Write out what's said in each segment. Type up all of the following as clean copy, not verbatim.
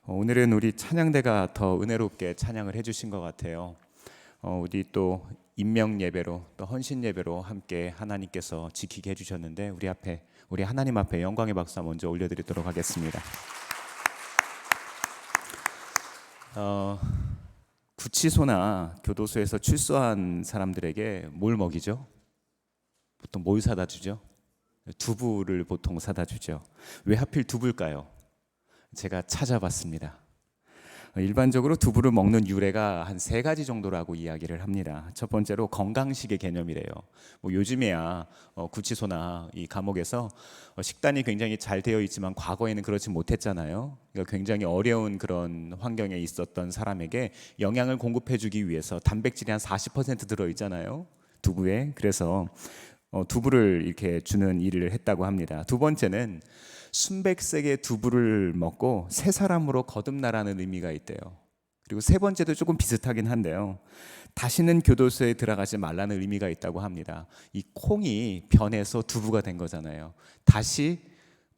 오늘은 우리 찬양대가 더 은혜롭게 찬양을 해주신 것 같아요. 우리 또 인명 예배로 또 헌신 예배로 함께 하나님께서 지키게 해주셨는데 우리 하나님 앞에 영광의 박수 먼저 올려드리도록 하겠습니다. 구치소나 교도소에서 출소한 사람들에게 뭘 먹이죠? 보통 뭘 사다 주죠? 두부를 보통 사다 주죠. 왜 하필 두부일까요? 제가 찾아봤습니다. 일반적으로 두부를 먹는 유래가 한 3가지 정도라고 이야기를 합니다. 첫 번째로 건강식의 개념이래요. 요즘에야 구치소나 이 감옥에서 식단이 굉장히 잘 되어 있지만 과거에는 그렇지 못했잖아요. 그러니까 굉장히 어려운 그런 환경에 있었던 사람에게 영양을 공급해주기 위해서 단백질이 한 40% 들어있잖아요, 두부에. 그래서 두부를 이렇게 주는 일을 했다고 합니다. 두 번째는 순백색의 두부를 먹고 새 사람으로 거듭나라는 의미가 있대요. 그리고 세 번째도 조금 비슷하긴 한데요, 다시는 교도소에 들어가지 말라는 의미가 있다고 합니다. 이 콩이 변해서 두부가 된 거잖아요. 다시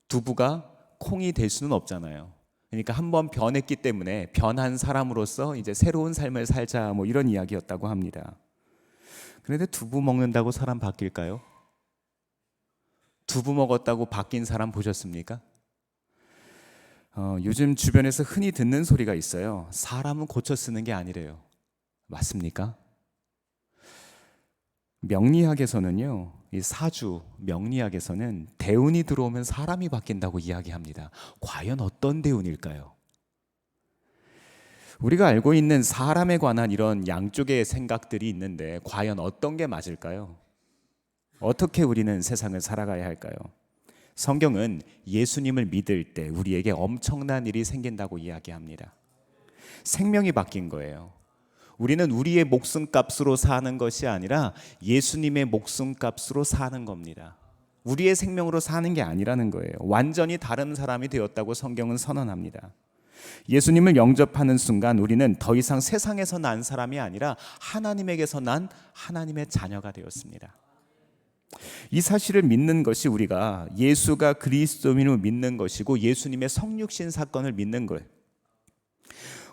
두부가 콩이 될 수는 없잖아요. 그러니까 한번 변했기 때문에 변한 사람으로서 이제 새로운 삶을 살자, 이런 이야기였다고 합니다. 그런데 두부 먹는다고 사람 바뀔까요? 두부 먹었다고 바뀐 사람 보셨습니까? 요즘 주변에서 흔히 듣는 소리가 있어요. 사람은 고쳐 쓰는 게 아니래요. 맞습니까? 명리학에서는요, 이 사주 명리학에서는 대운이 들어오면 사람이 바뀐다고 이야기합니다. 과연 어떤 대운일까요? 우리가 알고 있는 사람에 관한 이런 양쪽의 생각들이 있는데 과연 어떤 게 맞을까요? 어떻게 우리는 세상을 살아가야 할까요? 성경은 예수님을 믿을 때 우리에게 엄청난 일이 생긴다고 이야기합니다. 생명이 바뀐 거예요. 우리는 우리의 목숨값으로 사는 것이 아니라 예수님의 목숨값으로 사는 겁니다. 우리의 생명으로 사는 게 아니라는 거예요. 완전히 다른 사람이 되었다고 성경은 선언합니다. 예수님을 영접하는 순간 우리는 더 이상 세상에서 난 사람이 아니라 하나님에게서 난 하나님의 자녀가 되었습니다. 이 사실을 믿는 것이 우리가 예수가 그리스도인을 믿는 것이고 예수님의 성육신 사건을 믿는 거예요.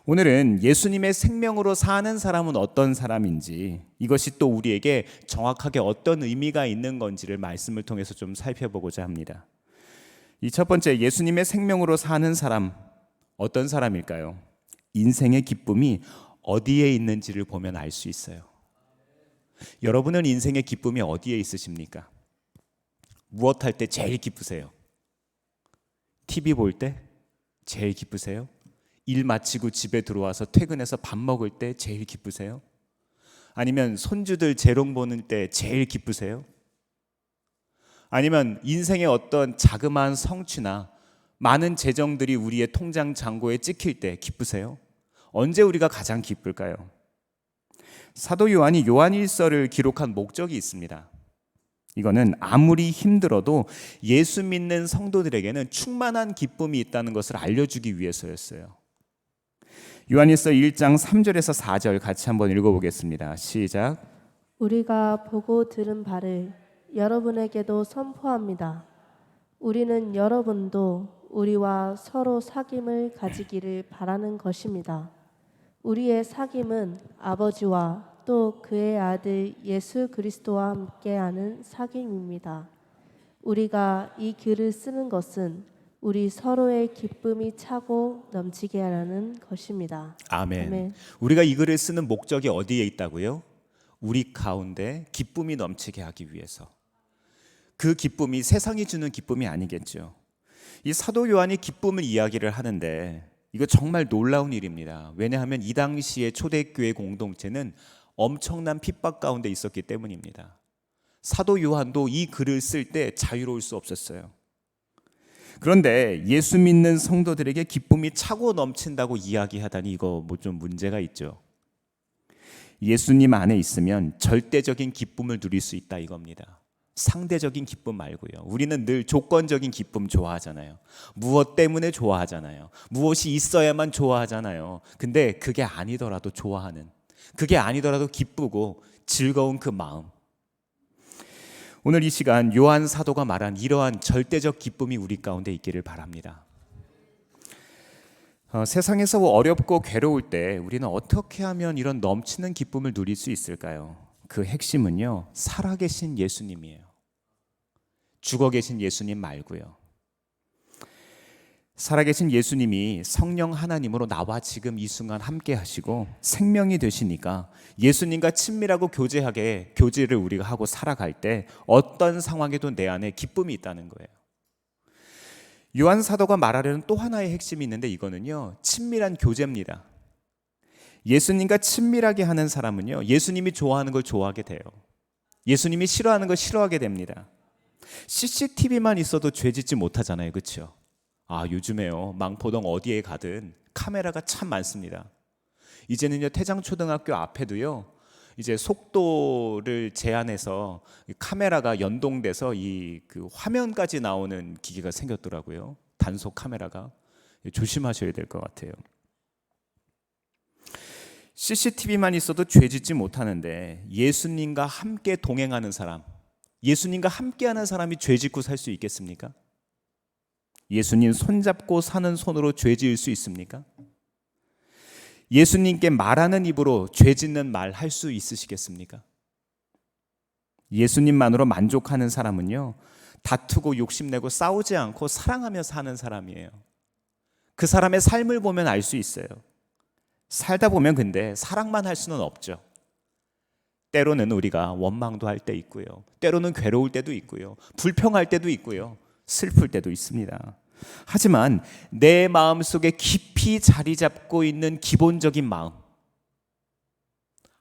오늘은 예수님의 생명으로 사는 사람은 어떤 사람인지, 이것이 또 우리에게 정확하게 어떤 의미가 있는 건지를 말씀을 통해서 좀 살펴보고자 합니다. 이 첫 번째, 예수님의 생명으로 사는 사람, 어떤 사람일까요? 인생의 기쁨이 어디에 있는지를 보면 알 수 있어요. 여러분은 인생의 기쁨이 어디에 있으십니까? 무엇 할 때 제일 기쁘세요? TV 볼 때 제일 기쁘세요? 일 마치고 집에 들어와서 퇴근해서 밥 먹을 때 제일 기쁘세요? 아니면 손주들 재롱 보는 때 제일 기쁘세요? 아니면 인생의 어떤 자그마한 성취나 많은 재정들이 우리의 통장 잔고에 찍힐 때 기쁘세요? 언제 우리가 가장 기쁠까요? 사도 요한이 요한일서를 기록한 목적이 있습니다. 이거는 아무리 힘들어도 예수 믿는 성도들에게는 충만한 기쁨이 있다는 것을 알려주기 위해서였어요. 요한일서 1장 3절에서 4절 같이 한번 읽어보겠습니다. 시작. 우리가 보고 들은 바를 여러분에게도 선포합니다. 우리는 여러분도 우리와 서로 사귐을 가지기를 바라는 것입니다. 우리의 사귐은 아버지와 또 그의 아들 예수 그리스도와 함께하는 사귐입니다. 우리가 이 글을 쓰는 것은 우리 서로의 기쁨이 차고 넘치게 하라는 것입니다. 아멘. 아멘. 우리가 이 글을 쓰는 목적이 어디에 있다고요? 우리 가운데 기쁨이 넘치게 하기 위해서. 그 기쁨이 세상이 주는 기쁨이 아니겠죠. 이 사도 요한이 기쁨을 이야기를 하는데 이거 정말 놀라운 일입니다. 왜냐하면 이 당시의 초대교회 공동체는 엄청난 핍박 가운데 있었기 때문입니다. 사도 요한도 이 글을 쓸 때 자유로울 수 없었어요. 그런데 예수 믿는 성도들에게 기쁨이 차고 넘친다고 이야기하다니 이거 좀 문제가 있죠. 예수님 안에 있으면 절대적인 기쁨을 누릴 수 있다 이겁니다. 상대적인 기쁨 말고요. 우리는 늘 조건적인 기쁨 좋아하잖아요. 무엇 때문에 좋아하잖아요. 무엇이 있어야만 좋아하잖아요. 근데 그게 아니더라도 좋아하는, 그게 아니더라도 기쁘고 즐거운 그 마음. 오늘 이 시간 요한 사도가 말한 이러한 절대적 기쁨이 우리 가운데 있기를 바랍니다. 세상에서 어렵고 괴로울 때 우리는 어떻게 하면 이런 넘치는 기쁨을 누릴 수 있을까요? 그 핵심은요, 살아계신 예수님이에요. 죽어 계신 예수님 말고요. 살아계신 예수님이 성령 하나님으로 나와 지금 이 순간 함께 하시고 생명이 되시니까 예수님과 친밀하고 교제를 우리가 하고 살아갈 때 어떤 상황에도 내 안에 기쁨이 있다는 거예요. 요한 사도가 말하려는 또 하나의 핵심이 있는데 이거는요, 친밀한 교제입니다. 예수님과 친밀하게 하는 사람은요, 예수님이 좋아하는 걸 좋아하게 돼요. 예수님이 싫어하는 걸 싫어하게 됩니다. CCTV만 있어도 죄 짓지 못하잖아요, 그렇죠? 요즘에요, 망포동 어디에 가든 카메라가 참 많습니다. 이제는요, 태장초등학교 앞에도요, 이제 속도를 제한해서 카메라가 연동돼서 그 화면까지 나오는 기계가 생겼더라고요. 단속 카메라가. 조심하셔야 될 것 같아요. CCTV만 있어도 죄 짓지 못하는데 예수님과 함께 동행하는 사람, 예수님과 함께하는 사람이 죄 짓고 살 수 있겠습니까? 예수님 손잡고 사는 손으로 죄 지을 수 있습니까? 예수님께 말하는 입으로 죄 짓는 말 할 수 있으시겠습니까? 예수님만으로 만족하는 사람은요, 다투고 욕심내고 싸우지 않고 사랑하며 사는 사람이에요. 그 사람의 삶을 보면 알 수 있어요. 살다 보면 근데 사랑만 할 수는 없죠. 때로는 우리가 원망도 할 때 있고요. 때로는 괴로울 때도 있고요. 불평할 때도 있고요. 슬플 때도 있습니다. 하지만 내 마음속에 깊이 자리 잡고 있는 기본적인 마음,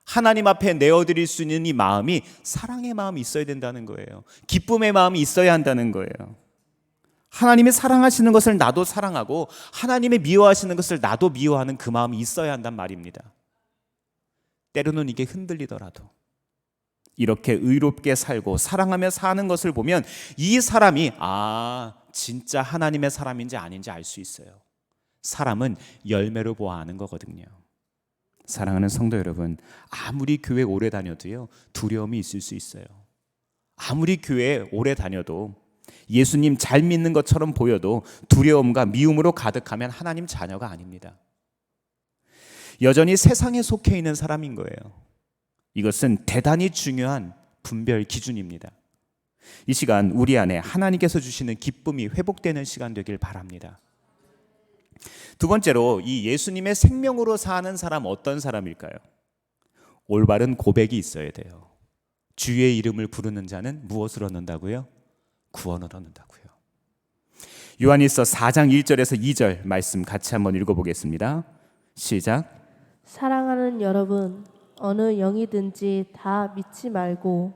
하나님 앞에 내어드릴 수 있는 이 마음이 사랑의 마음이 있어야 된다는 거예요. 기쁨의 마음이 있어야 한다는 거예요. 하나님이 사랑하시는 것을 나도 사랑하고 하나님이 미워하시는 것을 나도 미워하는 그 마음이 있어야 한단 말입니다. 때로는 이게 흔들리더라도 이렇게 의롭게 살고 사랑하며 사는 것을 보면 이 사람이 진짜 하나님의 사람인지 아닌지 알 수 있어요. 사람은 열매로 보아 아는 거거든요. 사랑하는 성도 여러분, 아무리 교회 오래 다녀도요, 두려움이 있을 수 있어요. 아무리 교회 오래 다녀도 예수님 잘 믿는 것처럼 보여도 두려움과 미움으로 가득하면 하나님 자녀가 아닙니다. 여전히 세상에 속해 있는 사람인 거예요. 이것은 대단히 중요한 분별 기준입니다. 이 시간 우리 안에 하나님께서 주시는 기쁨이 회복되는 시간 되길 바랍니다. 두 번째로, 이 예수님의 생명으로 사는 사람 어떤 사람일까요? 올바른 고백이 있어야 돼요. 주의 이름을 부르는 자는 무엇을 얻는다고요? 구원을 얻는다고요. 요한일서 4장 1절에서 2절 말씀 같이 한번 읽어보겠습니다. 시작. 사랑하는 여러분, 어느 영이든지 다 믿지 말고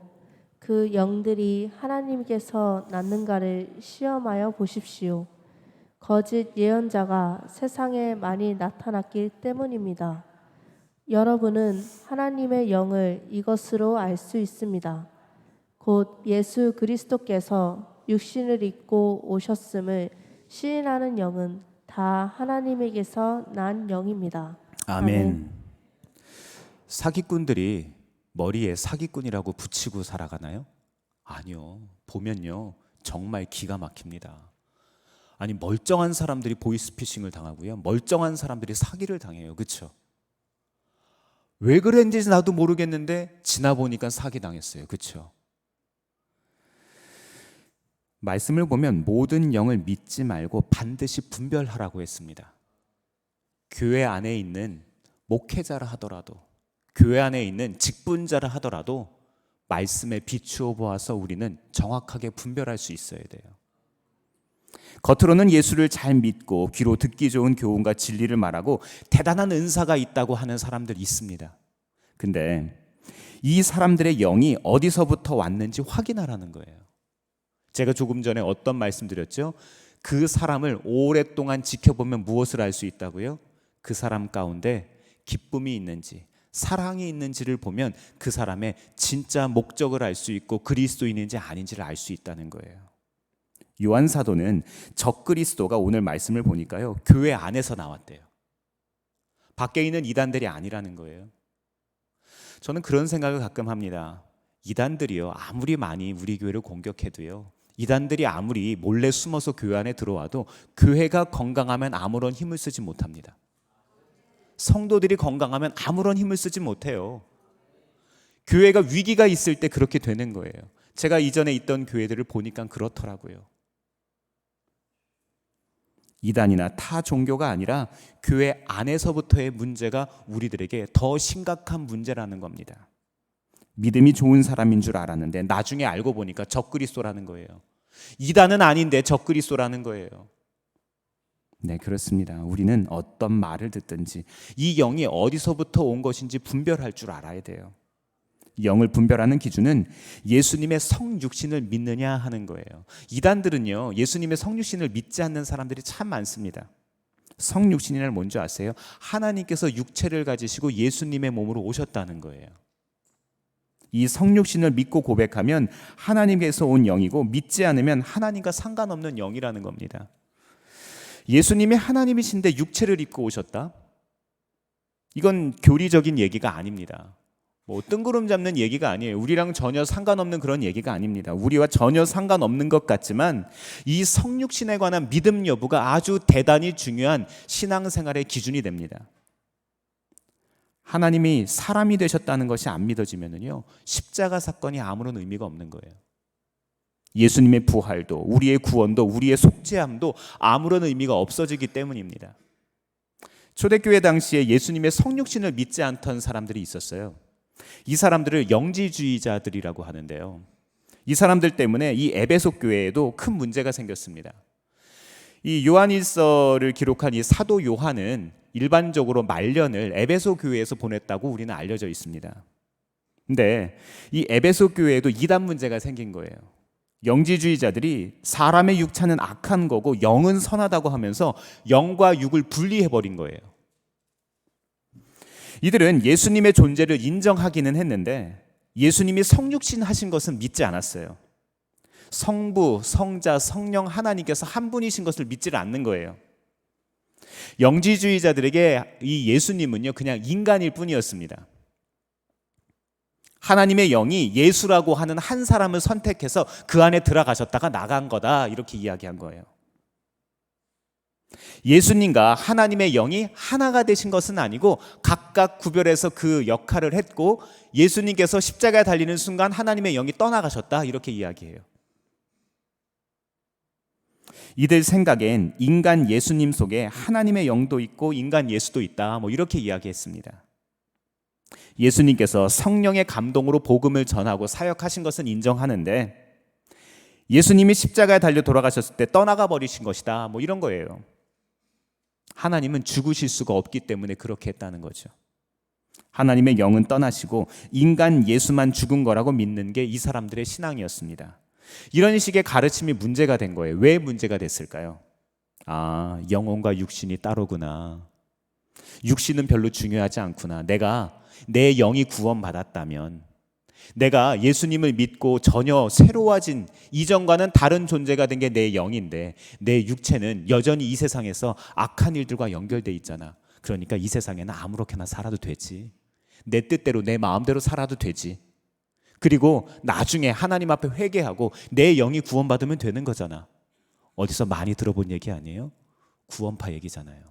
그 영들이 하나님께서 낳는가를 시험하여 보십시오. 거짓 예언자가 세상에 많이 나타났기 때문입니다. 여러분은 하나님의 영을 이것으로 알 수 있습니다. 곧 예수 그리스도께서 육신을 입고 오셨음을 시인하는 영은 다 하나님에게서 난 영입니다. 아멘. 사기꾼들이 머리에 사기꾼이라고 붙이고 살아가나요? 아니요. 보면요, 정말 기가 막힙니다. 아니, 멀쩡한 사람들이 보이스피싱을 당하고요, 멀쩡한 사람들이 사기를 당해요. 그렇죠? 왜 그랬는지 나도 모르겠는데 지나 보니까 사기 당했어요. 그렇죠? 말씀을 보면 모든 영을 믿지 말고 반드시 분별하라고 했습니다. 교회 안에 있는 목회자라 하더라도, 교회 안에 있는 직분자라 하더라도 말씀에 비추어 보아서 우리는 정확하게 분별할 수 있어야 돼요. 겉으로는 예수를 잘 믿고 귀로 듣기 좋은 교훈과 진리를 말하고 대단한 은사가 있다고 하는 사람들이 있습니다. 근데 이 사람들의 영이 어디서부터 왔는지 확인하라는 거예요. 제가 조금 전에 어떤 말씀 드렸죠? 그 사람을 오랫동안 지켜보면 무엇을 알 수 있다고요? 그 사람 가운데 기쁨이 있는지, 사랑이 있는지를 보면 그 사람의 진짜 목적을 알 수 있고 그리스도인인지 아닌지를 알 수 있다는 거예요. 요한 사도는 적그리스도가 오늘 말씀을 보니까요, 교회 안에서 나왔대요. 밖에 있는 이단들이 아니라는 거예요. 저는 그런 생각을 가끔 합니다. 이단들이요, 아무리 많이 우리 교회를 공격해도요, 이단들이 아무리 몰래 숨어서 교회 안에 들어와도 교회가 건강하면 아무런 힘을 쓰지 못합니다. 성도들이 건강하면 아무런 힘을 쓰지 못해요. 교회가 위기가 있을 때 그렇게 되는 거예요. 제가 이전에 있던 교회들을 보니까 그렇더라고요. 이단이나 타 종교가 아니라 교회 안에서부터의 문제가 우리들에게 더 심각한 문제라는 겁니다. 믿음이 좋은 사람인 줄 알았는데 나중에 알고 보니까 적그리스도라는 거예요. 이단은 아닌데 적그리스도라는 거예요. 네, 그렇습니다. 우리는 어떤 말을 듣든지 이 영이 어디서부터 온 것인지 분별할 줄 알아야 돼요. 영을 분별하는 기준은 예수님의 성육신을 믿느냐 하는 거예요. 이단들은요, 예수님의 성육신을 믿지 않는 사람들이 참 많습니다. 성육신이란 뭔지 아세요? 하나님께서 육체를 가지시고 예수님의 몸으로 오셨다는 거예요. 이 성육신을 믿고 고백하면 하나님께서 온 영이고, 믿지 않으면 하나님과 상관없는 영이라는 겁니다. 예수님이 하나님이신데 육체를 입고 오셨다? 이건 교리적인 얘기가 아닙니다. 뭐 뜬구름 잡는 얘기가 아니에요. 우리랑 전혀 상관없는 그런 얘기가 아닙니다. 우리와 전혀 상관없는 것 같지만 이 성육신에 관한 믿음 여부가 아주 대단히 중요한 신앙생활의 기준이 됩니다. 하나님이 사람이 되셨다는 것이 안 믿어지면요, 십자가 사건이 아무런 의미가 없는 거예요. 예수님의 부활도, 우리의 구원도, 우리의 속죄함도 아무런 의미가 없어지기 때문입니다. 초대교회 당시에 예수님의 성육신을 믿지 않던 사람들이 있었어요. 이 사람들을 영지주의자들이라고 하는데요, 이 사람들 때문에 이 에베소 교회에도 큰 문제가 생겼습니다. 이 요한일서를 기록한 이 사도 요한은 일반적으로 말년을 에베소 교회에서 보냈다고 우리는 알려져 있습니다. 근데 이 에베소 교회에도 이단 문제가 생긴 거예요. 영지주의자들이 사람의 육체는 악한 거고 영은 선하다고 하면서 영과 육을 분리해버린 거예요. 이들은 예수님의 존재를 인정하기는 했는데 예수님이 성육신 하신 것은 믿지 않았어요. 성부, 성자, 성령 하나님께서 한 분이신 것을 믿지를 않는 거예요. 영지주의자들에게 이 예수님은요, 그냥 인간일 뿐이었습니다. 하나님의 영이 예수라고 하는 한 사람을 선택해서 그 안에 들어가셨다가 나간 거다, 이렇게 이야기한 거예요. 예수님과 하나님의 영이 하나가 되신 것은 아니고 각각 구별해서 그 역할을 했고, 예수님께서 십자가에 달리는 순간 하나님의 영이 떠나가셨다, 이렇게 이야기해요. 이들 생각엔 인간 예수님 속에 하나님의 영도 있고 인간 예수도 있다, 뭐 이렇게 이야기했습니다. 예수님께서 성령의 감동으로 복음을 전하고 사역하신 것은 인정하는데 예수님이 십자가에 달려 돌아가셨을 때 떠나가 버리신 것이다, 뭐 이런 거예요. 하나님은 죽으실 수가 없기 때문에 그렇게 했다는 거죠. 하나님의 영은 떠나시고 인간 예수만 죽은 거라고 믿는 게 이 사람들의 신앙이었습니다. 이런 식의 가르침이 문제가 된 거예요. 왜 문제가 됐을까요? 아, 영혼과 육신이 따로구나. 육신은 별로 중요하지 않구나. 내가 내 영이 구원받았다면, 내가 예수님을 믿고 전혀 새로워진 이전과는 다른 존재가 된 게 내 영인데 내 육체는 여전히 이 세상에서 악한 일들과 연결돼 있잖아. 그러니까 이 세상에는 아무렇게나 살아도 되지. 내 뜻대로 내 마음대로 살아도 되지. 그리고 나중에 하나님 앞에 회개하고 내 영이 구원받으면 되는 거잖아. 어디서 많이 들어본 얘기 아니에요? 구원파 얘기잖아요.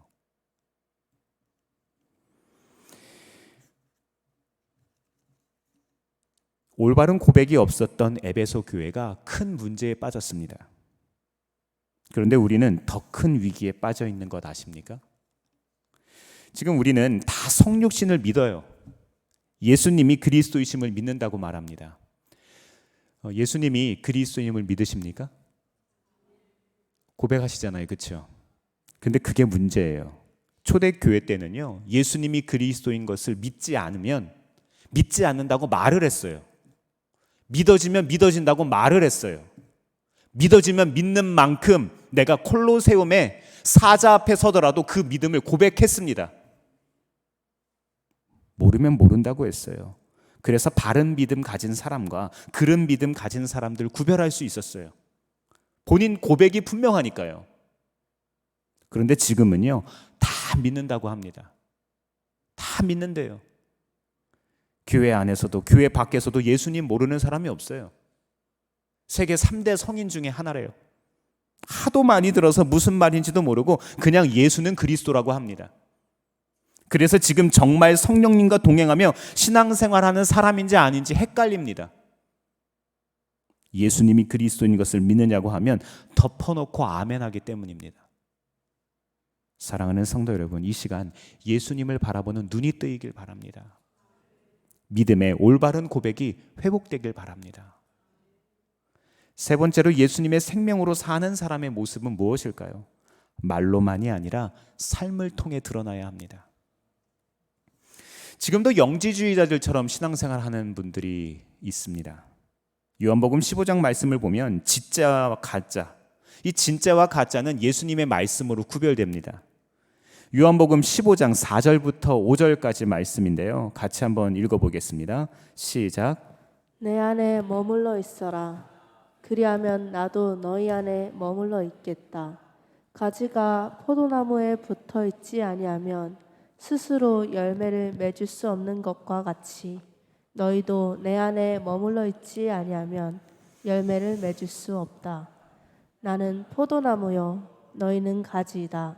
올바른 고백이 없었던 에베소 교회가 큰 문제에 빠졌습니다. 그런데 우리는 더 큰 위기에 빠져 있는 것 아십니까? 지금 우리는 다 성육신을 믿어요. 예수님이 그리스도이심을 믿는다고 말합니다. 예수님이 그리스도임을 믿으십니까? 고백하시잖아요, 그렇죠? 근데 그게 문제예요. 초대교회 때는요, 예수님이 그리스도인 것을 믿지 않는다고 말을 했어요. 믿어지면 믿어진다고 말을 했어요. 믿어지면 믿는 만큼 내가 콜로세움의 사자 앞에 서더라도 그 믿음을 고백했습니다. 모르면 모른다고 했어요. 그래서 바른 믿음 가진 사람과 그른 믿음 가진 사람들 구별할 수 있었어요. 본인 고백이 분명하니까요. 그런데 지금은요, 다 믿는다고 합니다. 다 믿는데요. 교회 안에서도 교회 밖에서도 예수님 모르는 사람이 없어요. 세계 3대 성인 중에 하나래요. 하도 많이 들어서 무슨 말인지도 모르고 그냥 예수는 그리스도라고 합니다. 그래서 지금 정말 성령님과 동행하며 신앙생활하는 사람인지 아닌지 헷갈립니다. 예수님이 그리스도인 것을 믿느냐고 하면 덮어놓고 아멘하기 때문입니다. 사랑하는 성도 여러분, 이 시간 예수님을 바라보는 눈이 뜨이길 바랍니다. 믿음의 올바른 고백이 회복되길 바랍니다. 세 번째로 예수님의 생명으로 사는 사람의 모습은 무엇일까요? 말로만이 아니라 삶을 통해 드러나야 합니다. 지금도 영지주의자들처럼 신앙생활하는 분들이 있습니다. 요한복음 15장 말씀을 보면 진짜와 가짜, 이 진짜와 가짜는 예수님의 말씀으로 구별됩니다. 요한복음 15장 4절부터 5절까지 말씀인데요. 같이 한번 읽어보겠습니다. 시작. 내 안에 머물러 있어라. 그리하면 나도 너희 안에 머물러 있겠다. 가지가 포도나무에 붙어 있지 아니하면 스스로 열매를 맺을 수 없는 것과 같이 너희도 내 안에 머물러 있지 아니하면 열매를 맺을 수 없다. 나는 포도나무요 너희는 가지이다.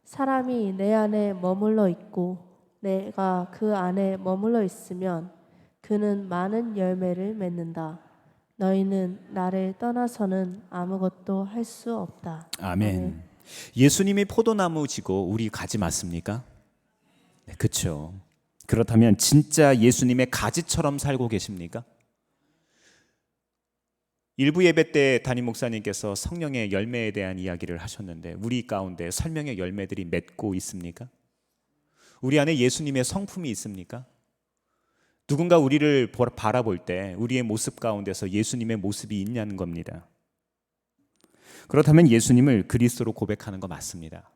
사람이 내 안에 머물러 있고 내가 그 안에 머물러 있으면 그는 많은 열매를 맺는다. 너희는 나를 떠나서는 아무것도 할 수 없다. 아멘. 예수님이 포도나무지고 우리 가지 맞습니까? 네, 그렇죠. 그렇다면 진짜 예수님의 가지처럼 살고 계십니까? 일부 예배 때 담임 목사님께서 성령의 열매에 대한 이야기를 하셨는데 우리 가운데 설명의 열매들이 맺고 있습니까? 우리 안에 예수님의 성품이 있습니까? 누군가 우리를 바라볼 때 우리의 모습 가운데서 예수님의 모습이 있냐는 겁니다. 그렇다면 예수님을 그리스도로 고백하는 거 맞습니다.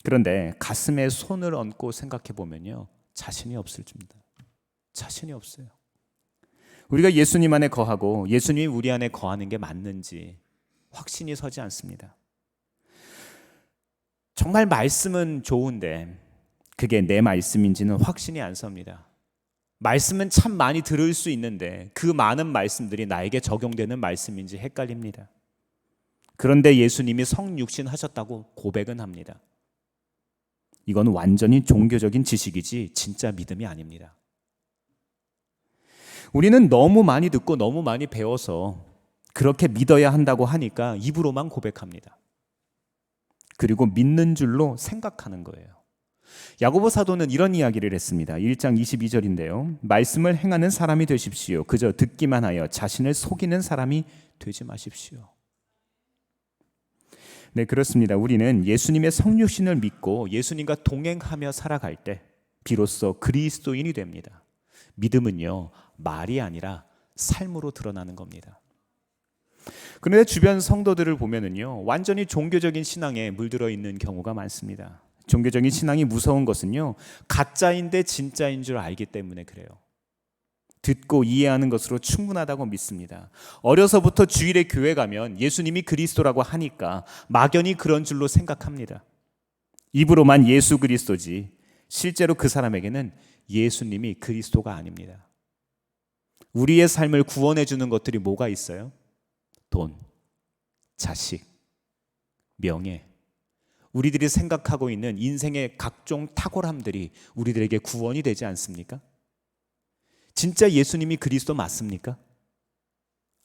그런데 가슴에 손을 얹고 생각해 보면요, 자신이 없을 줍니다. 자신이 없어요. 우리가 예수님 안에 거하고 예수님이 우리 안에 거하는 게 맞는지 확신이 서지 않습니다. 정말 말씀은 좋은데 그게 내 말씀인지는 확신이 안 섭니다. 말씀은 참 많이 들을 수 있는데 그 많은 말씀들이 나에게 적용되는 말씀인지 헷갈립니다. 그런데 예수님이 성육신 하셨다고 고백은 합니다. 이건 완전히 종교적인 지식이지 진짜 믿음이 아닙니다. 우리는 너무 많이 듣고 너무 많이 배워서 그렇게 믿어야 한다고 하니까 입으로만 고백합니다. 그리고 믿는 줄로 생각하는 거예요. 야고보 사도는 이런 이야기를 했습니다. 1장 22절인데요. 말씀을 행하는 사람이 되십시오. 그저 듣기만 하여 자신을 속이는 사람이 되지 마십시오. 네, 그렇습니다. 우리는 예수님의 성육신을 믿고 예수님과 동행하며 살아갈 때 비로소 그리스도인이 됩니다. 믿음은요, 말이 아니라 삶으로 드러나는 겁니다. 그런데 주변 성도들을 보면은요, 완전히 종교적인 신앙에 물들어 있는 경우가 많습니다. 종교적인 신앙이 무서운 것은요, 가짜인데 진짜인 줄 알기 때문에 그래요. 듣고 이해하는 것으로 충분하다고 믿습니다. 어려서부터 주일에 교회 가면 예수님이 그리스도라고 하니까 막연히 그런 줄로 생각합니다. 입으로만 예수 그리스도지 실제로 그 사람에게는 예수님이 그리스도가 아닙니다. 우리의 삶을 구원해 주는 것들이 뭐가 있어요? 돈, 자식, 명예, 우리들이 생각하고 있는 인생의 각종 탁월함들이 우리들에게 구원이 되지 않습니까? 진짜 예수님이 그리스도 맞습니까?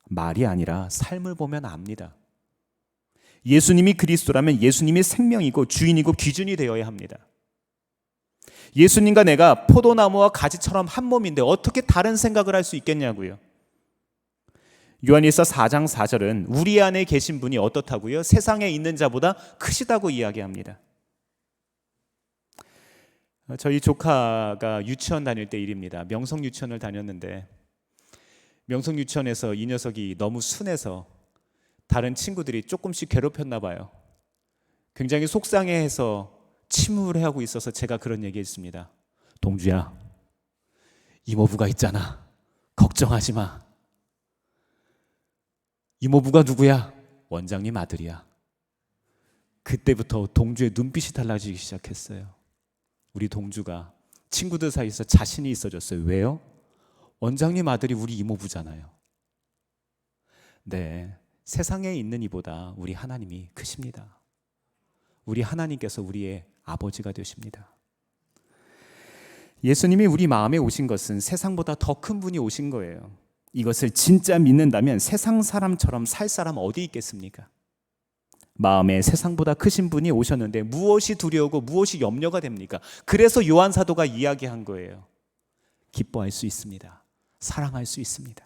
말이 아니라 삶을 보면 압니다. 예수님이 그리스도라면 예수님이 생명이고 주인이고 기준이 되어야 합니다. 예수님과 내가 포도나무와 가지처럼 한 몸인데 어떻게 다른 생각을 할 수 있겠냐고요. 요한일서 4장 4절은 우리 안에 계신 분이 어떻다고요? 세상에 있는 자보다 크시다고 이야기합니다. 저희 조카가 유치원 다닐 때 일입니다. 명성 유치원을 다녔는데 명성 유치원에서 이 녀석이 너무 순해서 다른 친구들이 조금씩 괴롭혔나 봐요. 굉장히 속상해해서 침울해하고 있어서 제가 그런 얘기했습니다. 동주야, 이모부가 있잖아. 걱정하지 마. 이모부가 누구야? 원장님 아들이야. 그때부터 동주의 눈빛이 달라지기 시작했어요. 우리 동주가 친구들 사이에서 자신이 있어졌어요. 왜요? 원장님 아들이 우리 이모부잖아요. 네, 세상에 있는 이보다 우리 하나님이 크십니다. 우리 하나님께서 우리의 아버지가 되십니다. 예수님이 우리 마음에 오신 것은 세상보다 더 큰 분이 오신 거예요. 이것을 진짜 믿는다면 세상 사람처럼 살 사람 어디 있겠습니까? 마음에 세상보다 크신 분이 오셨는데 무엇이 두려우고 무엇이 염려가 됩니까? 그래서 요한 사도가 이야기한 거예요. 기뻐할 수 있습니다. 사랑할 수 있습니다.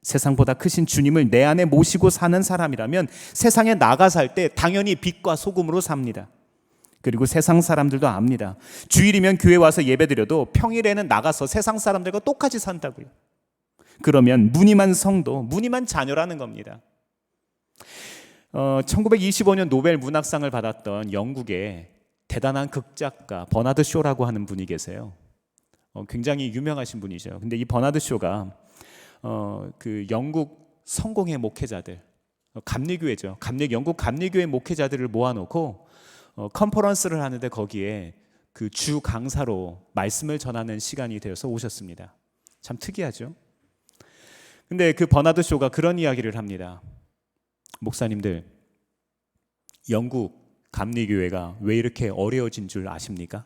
세상보다 크신 주님을 내 안에 모시고 사는 사람이라면 세상에 나가 살 때 당연히 빛과 소금으로 삽니다. 그리고 세상 사람들도 압니다. 주일이면 교회 와서 예배드려도 평일에는 나가서 세상 사람들과 똑같이 산다고요. 그러면 무늬만 성도, 무늬만 자녀라는 겁니다. 1925년 노벨 문학상을 받았던 영국의 대단한 극작가 버나드 쇼라고 하는 분이 계세요. 굉장히 유명하신 분이죠. 근데 이 버나드 쇼가 그 영국 성공의 목회자들, 감리교회죠. 영국 감리교회 목회자들을 모아놓고 컨퍼런스를 하는데 거기에 그 주 강사로 말씀을 전하는 시간이 되어서 오셨습니다. 참 특이하죠. 근데 그 버나드 쇼가 그런 이야기를 합니다. 목사님들, 영국 감리교회가 왜 이렇게 어려워진 줄 아십니까?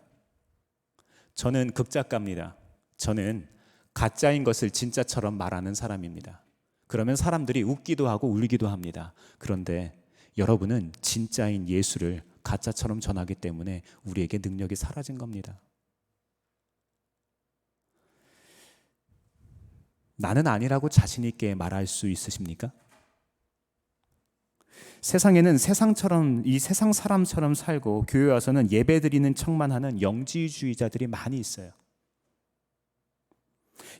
저는 극작가입니다. 저는 가짜인 것을 진짜처럼 말하는 사람입니다. 그러면 사람들이 웃기도 하고 울기도 합니다. 그런데 여러분은 진짜인 예수를 가짜처럼 전하기 때문에 우리에게 능력이 사라진 겁니다. 나는 아니라고 자신 있게 말할 수 있으십니까? 세상에는 세상처럼, 이 세상 사람처럼 살고 교회 와서는 예배드리는 척만 하는 영지주의자들이 많이 있어요.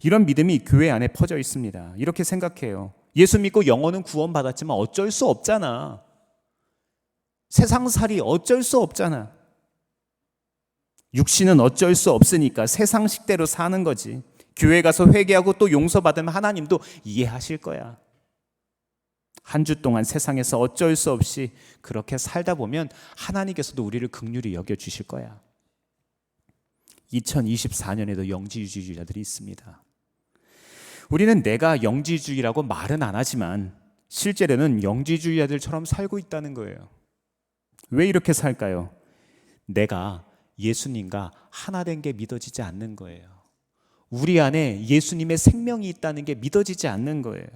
이런 믿음이 교회 안에 퍼져 있습니다. 이렇게 생각해요. 예수 믿고 영혼은 구원받았지만 어쩔 수 없잖아. 세상살이 어쩔 수 없잖아. 육신은 어쩔 수 없으니까 세상식대로 사는 거지. 교회 가서 회개하고 또 용서받으면 하나님도 이해하실 거야. 한 주 동안 세상에서 어쩔 수 없이 그렇게 살다 보면 하나님께서도 우리를 긍휼히 여겨주실 거야. 2024년에도 영지주의자들이 있습니다. 우리는 내가 영지주의라고 말은 안 하지만 실제로는 영지주의자들처럼 살고 있다는 거예요. 왜 이렇게 살까요? 내가 예수님과 하나 된 게 믿어지지 않는 거예요. 우리 안에 예수님의 생명이 있다는 게 믿어지지 않는 거예요.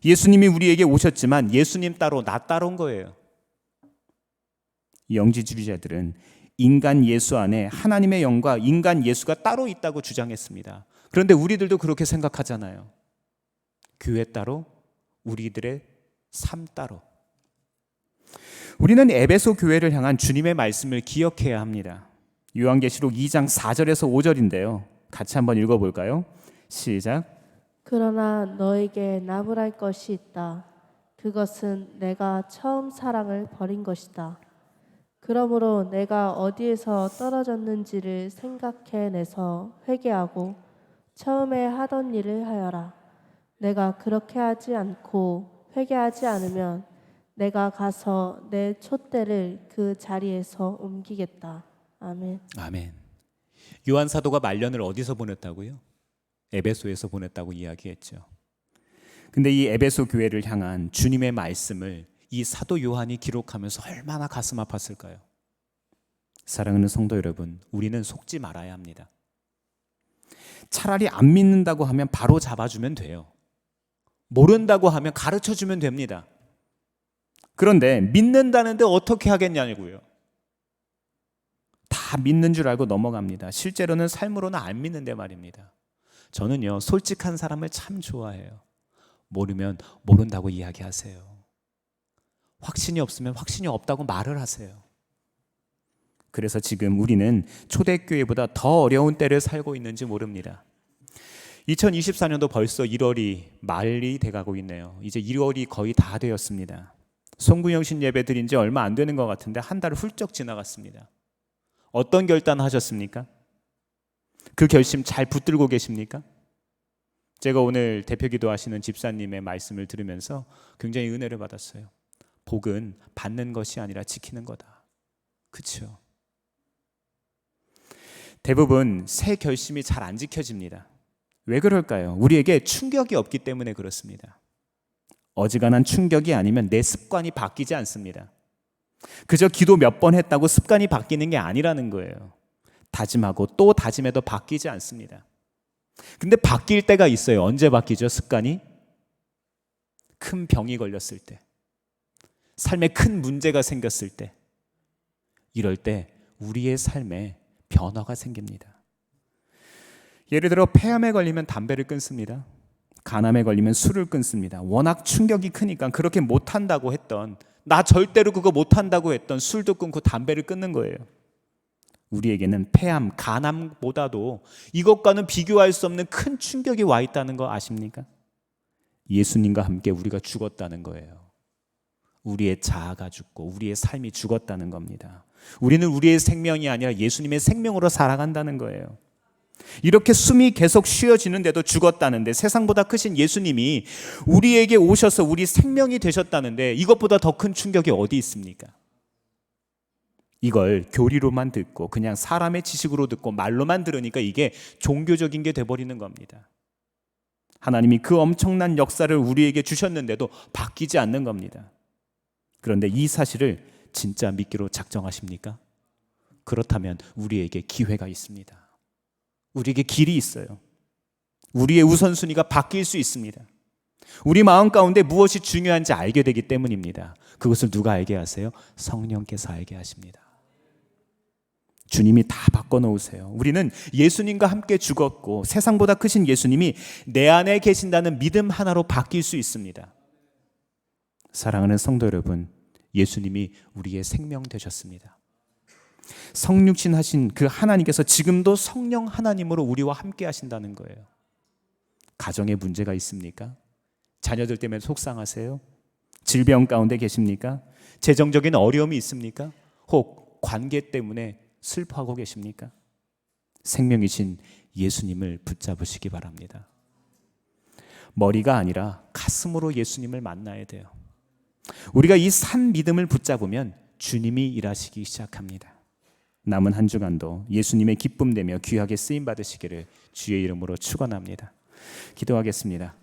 예수님이 우리에게 오셨지만 예수님 따로 나 따로인 거예요. 영지주의자들은 인간 예수 안에 하나님의 영과 인간 예수가 따로 있다고 주장했습니다. 그런데 우리들도 그렇게 생각하잖아요. 교회 따로, 우리들의 삶 따로. 우리는 에베소 교회를 향한 주님의 말씀을 기억해야 합니다. 요한계시록 2장 4절에서 5절인데요. 같이 한번 읽어볼까요? 시작. 그러나 너에게 나무랄 것이 있다. 그것은 내가 처음 사랑을 버린 것이다. 그러므로 내가 어디에서 떨어졌는지를 생각해내서 회개하고 처음에 하던 일을 하여라. 내가 그렇게 하지 않고 회개하지 않으면 내가 가서 내 촛대를 그 자리에서 옮기겠다. 아멘. 아멘. 요한 사도가 말년을 어디서 보냈다고요? 에베소에서 보냈다고 이야기했죠. 근데 이 에베소 교회를 향한 주님의 말씀을 이 사도 요한이 기록하면서 얼마나 가슴 아팠을까요? 사랑하는 성도 여러분, 우리는 속지 말아야 합니다. 차라리 안 믿는다고 하면 바로 잡아주면 돼요. 모른다고 하면 가르쳐주면 됩니다. 그런데 믿는다는데 어떻게 하겠냐고요. 다 믿는 줄 알고 넘어갑니다. 실제로는 삶으로는 안 믿는데 말입니다. 저는요, 솔직한 사람을 참 좋아해요. 모르면 모른다고 이야기하세요. 확신이 없으면 확신이 없다고 말을 하세요. 그래서 지금 우리는 초대교회보다 더 어려운 때를 살고 있는지 모릅니다. 2024년도 벌써 1월이 말이 돼가고 있네요. 이제 1월이 거의 다 되었습니다. 송구영신 예배 드린 지 얼마 안 되는 것 같은데 한 달 훌쩍 지나갔습니다. 어떤 결단 하셨습니까? 그 결심 잘 붙들고 계십니까? 제가 오늘 대표 기도하시는 집사님의 말씀을 들으면서 굉장히 은혜를 받았어요. 복은 받는 것이 아니라 지키는 거다. 그렇죠? 대부분 새 결심이 잘 안 지켜집니다. 왜 그럴까요? 우리에게 충격이 없기 때문에 그렇습니다. 어지간한 충격이 아니면 내 습관이 바뀌지 않습니다. 그저 기도 몇 번 했다고 습관이 바뀌는 게 아니라는 거예요. 다짐하고 또 다짐해도 바뀌지 않습니다. 근데 바뀔 때가 있어요. 언제 바뀌죠? 습관이? 큰 병이 걸렸을 때, 삶에 큰 문제가 생겼을 때, 이럴 때 우리의 삶에 변화가 생깁니다. 예를 들어 폐암에 걸리면 담배를 끊습니다. 간암에 걸리면 술을 끊습니다. 워낙 충격이 크니까 그렇게 못한다고 했던, 나 절대로 그거 못한다고 했던 술도 끊고 담배를 끊는 거예요. 우리에게는 폐암, 간암보다도 이것과는 비교할 수 없는 큰 충격이 와 있다는 거 아십니까? 예수님과 함께 우리가 죽었다는 거예요. 우리의 자아가 죽고 우리의 삶이 죽었다는 겁니다. 우리는 우리의 생명이 아니라 예수님의 생명으로 살아간다는 거예요. 이렇게 숨이 계속 쉬어지는데도 죽었다는데, 세상보다 크신 예수님이 우리에게 오셔서 우리 생명이 되셨다는데 이것보다 더 큰 충격이 어디 있습니까? 이걸 교리로만 듣고 그냥 사람의 지식으로 듣고 말로만 들으니까 이게 종교적인 게 돼버리는 겁니다. 하나님이 그 엄청난 역사를 우리에게 주셨는데도 바뀌지 않는 겁니다. 그런데 이 사실을 진짜 믿기로 작정하십니까? 그렇다면 우리에게 기회가 있습니다. 우리에게 길이 있어요. 우리의 우선순위가 바뀔 수 있습니다. 우리 마음 가운데 무엇이 중요한지 알게 되기 때문입니다. 그것을 누가 알게 하세요? 성령께서 알게 하십니다. 주님이 다 바꿔놓으세요. 우리는 예수님과 함께 죽었고 세상보다 크신 예수님이 내 안에 계신다는 믿음 하나로 바뀔 수 있습니다. 사랑하는 성도 여러분, 예수님이 우리의 생명 되셨습니다. 성육신 하신 그 하나님께서 지금도 성령 하나님으로 우리와 함께 하신다는 거예요. 가정에 문제가 있습니까? 자녀들 때문에 속상하세요? 질병 가운데 계십니까? 재정적인 어려움이 있습니까? 혹 관계 때문에 슬퍼하고 계십니까? 생명이신 예수님을 붙잡으시기 바랍니다. 머리가 아니라 가슴으로 예수님을 만나야 돼요. 우리가 이 산 믿음을 붙잡으면 주님이 일하시기 시작합니다. 남은 한 주간도 예수님의 기쁨되며 귀하게 쓰임 받으시기를 주의 이름으로 축원합니다. 기도하겠습니다.